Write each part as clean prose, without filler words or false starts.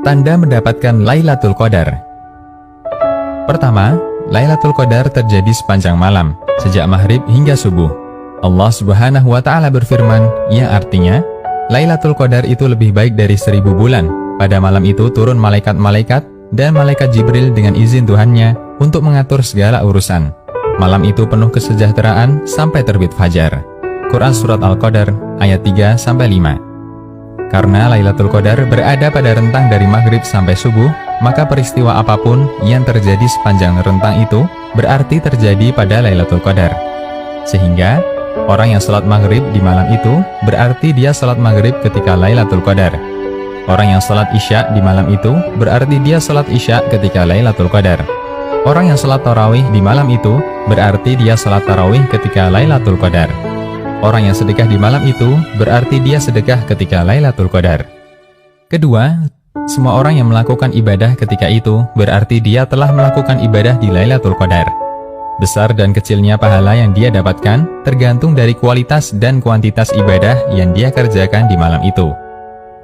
Tanda mendapatkan Lailatul Qadar. Pertama, Lailatul Qadar terjadi sepanjang malam, sejak maghrib hingga subuh. Allah Subhanahu wa Ta'ala berfirman, yang artinya, Lailatul Qadar itu lebih baik dari 1000 bulan. Pada malam itu turun malaikat-malaikat dan malaikat Jibril dengan izin Tuhannya untuk mengatur segala urusan. Malam itu penuh kesejahteraan sampai terbit fajar. Quran Surat Al-Qadar ayat 3-5. Karena Lailatul Qadar berada pada rentang dari maghrib sampai subuh, maka peristiwa apapun yang terjadi sepanjang rentang itu berarti terjadi pada Lailatul Qadar. Sehingga, orang yang sholat maghrib di malam itu berarti dia sholat maghrib ketika Lailatul Qadar. Orang yang sholat isya di malam itu berarti dia sholat isya ketika Lailatul Qadar. Orang yang sholat tarawih di malam itu berarti dia sholat tarawih ketika Lailatul Qadar. Orang yang sedekah di malam itu berarti dia sedekah ketika Lailatul Qadar. Kedua, semua orang yang melakukan ibadah ketika itu berarti dia telah melakukan ibadah di Lailatul Qadar. Besar dan kecilnya pahala yang dia dapatkan tergantung dari kualitas dan kuantitas ibadah yang dia kerjakan di malam itu.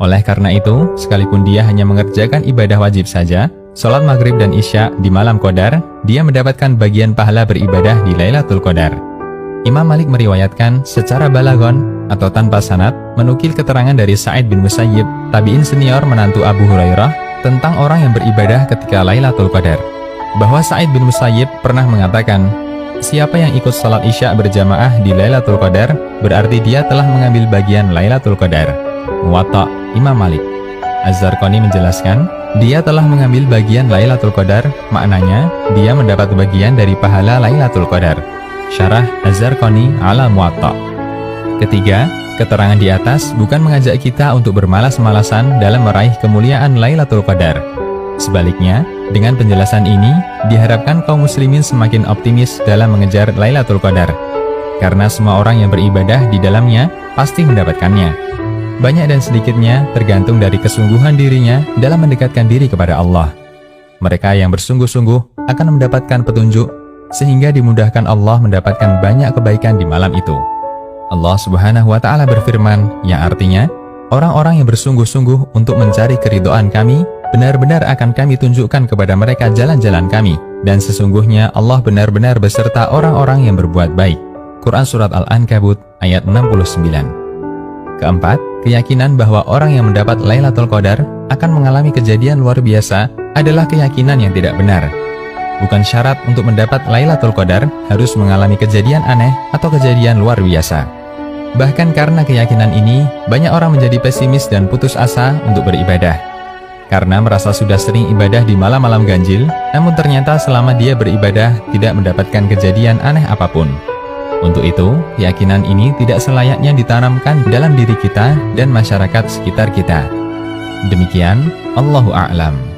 Oleh karena itu, sekalipun dia hanya mengerjakan ibadah wajib saja, sholat maghrib dan isya di malam Qadar, dia mendapatkan bagian pahala beribadah di Lailatul Qadar. Imam Malik meriwayatkan secara balaghon atau tanpa sanad menukil keterangan dari Sa'id bin Musayyib, tabi'in senior menantu Abu Hurairah, tentang orang yang beribadah ketika Lailatul Qadar, bahwa Sa'id bin Musayyib pernah mengatakan, siapa yang ikut salat isya berjamaah di Lailatul Qadar berarti dia telah mengambil bagian Lailatul Qadar. Muwatta Imam Malik. Az-Zarqani menjelaskan, dia telah mengambil bagian Lailatul Qadar, maknanya dia mendapat bagian dari pahala Lailatul Qadar. Syarah Az-Zarqani ala Muwatta. Ketiga, keterangan di atas bukan mengajak kita untuk bermalas-malasan dalam meraih kemuliaan Lailatul Qadar. Sebaliknya, dengan penjelasan ini, diharapkan kaum muslimin semakin optimis dalam mengejar Lailatul Qadar. Karena semua orang yang beribadah di dalamnya pasti mendapatkannya. Banyak dan sedikitnya tergantung dari kesungguhan dirinya dalam mendekatkan diri kepada Allah. Mereka yang bersungguh-sungguh akan mendapatkan petunjuk, sehingga dimudahkan Allah mendapatkan banyak kebaikan di malam itu. Allah Subhanahu wa Ta'ala berfirman, yang artinya, orang-orang yang bersungguh-sungguh untuk mencari keridhaan kami, benar-benar akan kami tunjukkan kepada mereka jalan-jalan kami, dan sesungguhnya Allah benar-benar beserta orang-orang yang berbuat baik. Quran Surat Al-Ankabut ayat 69. Keempat, keyakinan bahwa orang yang mendapat Lailatul Qadar akan mengalami kejadian luar biasa adalah keyakinan yang tidak benar. Bukan syarat untuk mendapat Lailatul Qadar harus mengalami kejadian aneh atau kejadian luar biasa. Bahkan karena keyakinan ini, banyak orang menjadi pesimis dan putus asa untuk beribadah. Karena merasa sudah sering ibadah di malam-malam ganjil, namun ternyata selama dia beribadah tidak mendapatkan kejadian aneh apapun. Untuk itu, keyakinan ini tidak selayaknya ditanamkan dalam diri kita dan masyarakat sekitar kita. Demikian, Allahu a'lam.